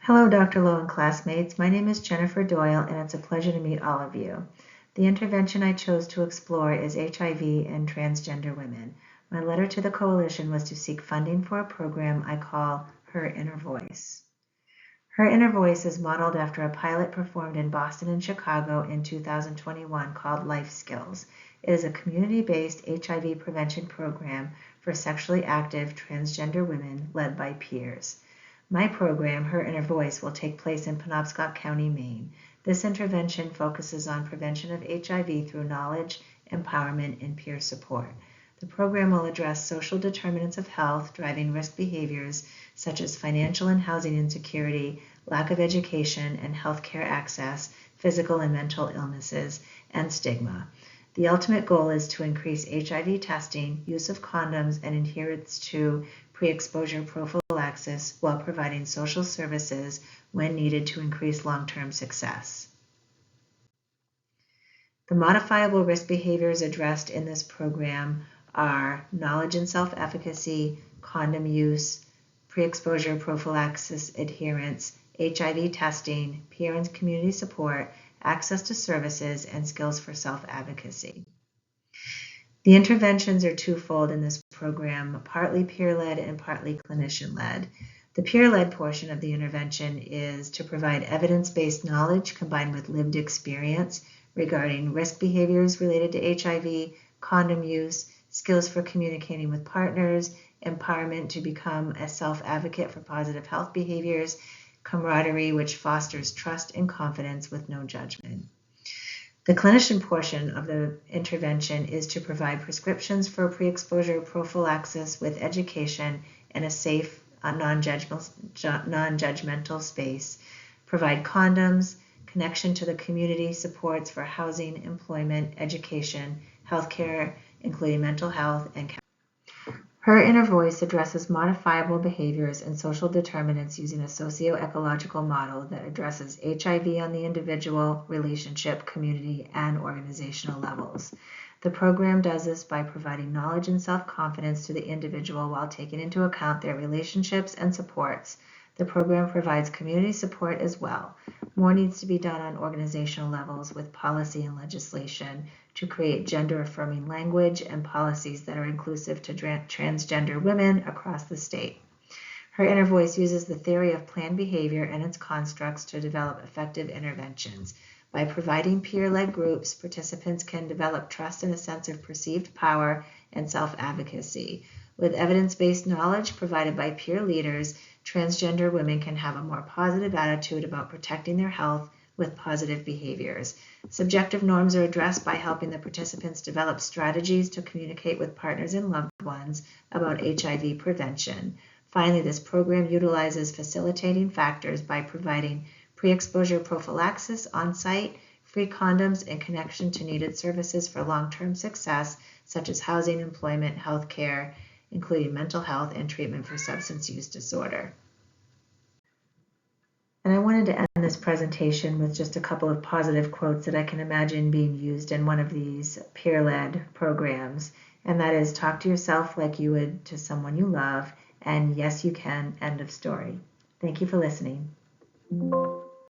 Hello, Dr. Lowe and classmates. My name is Jennifer Doyle, and it's a pleasure to meet all of you. The intervention I chose to explore is HIV and transgender women. My letter to the coalition was to seek funding for a program I call Her Inner Voice. Her Inner Voice is modeled after a pilot performed in Boston and Chicago in 2021 called Life Skills. It is a community-based HIV prevention program for sexually active transgender women led by peers. My program, Her Inner Voice, will take place in Penobscot County, Maine. This intervention focuses on prevention of HIV through knowledge, empowerment, and peer support. The program will address social determinants of health, driving risk behaviors such as financial and housing insecurity, lack of education and healthcare access, physical and mental illnesses, and stigma. The ultimate goal is to increase HIV testing, use of condoms, and adherence to pre-exposure prophylaxis while providing social services when needed to increase long-term success. The modifiable risk behaviors addressed in this program are knowledge and self-efficacy, condom use, pre-exposure prophylaxis adherence, HIV testing, peer and community support, access to services, and skills for self-advocacy. The interventions are twofold in this program, partly peer-led and partly clinician-led. The peer-led portion of the intervention is to provide evidence-based knowledge combined with lived experience regarding risk behaviors related to HIV, condom use, skills for communicating with partners, empowerment to become a self-advocate for positive health behaviors, camaraderie which fosters trust and confidence with no judgment. The clinician portion of the intervention is to provide prescriptions for pre-exposure prophylaxis with education in a safe, non-judgmental space, provide condoms, connection to the community supports for housing, employment, education, healthcare, including mental health, and Her Inner Voice addresses modifiable behaviors and social determinants using a socio-ecological model that addresses HIV on the individual, relationship, community, and organizational levels. The program does this by providing knowledge and self-confidence to the individual while taking into account their relationships and supports. The program provides community support as well. More needs to be done on organizational levels with policy and legislation to create gender-affirming language and policies that are inclusive to transgender women across the state. Her Inner Voice uses the theory of planned behavior and its constructs to develop effective interventions. By providing peer-led groups, participants can develop trust and a sense of perceived power and self-advocacy. With evidence-based knowledge provided by peer leaders, transgender women can have a more positive attitude about protecting their health with positive behaviors. Subjective norms are addressed by helping the participants develop strategies to communicate with partners and loved ones about HIV prevention. Finally, this program utilizes facilitating factors by providing pre-exposure prophylaxis on site, free condoms, and connection to needed services for long-term success, such as housing, employment, health care, including mental health and treatment for substance use disorder. And I wanted to end this presentation with just a couple of positive quotes that I can imagine being used in one of these peer-led programs. And that is, talk to yourself like you would to someone you love, and yes, you can, end of story. Thank you for listening.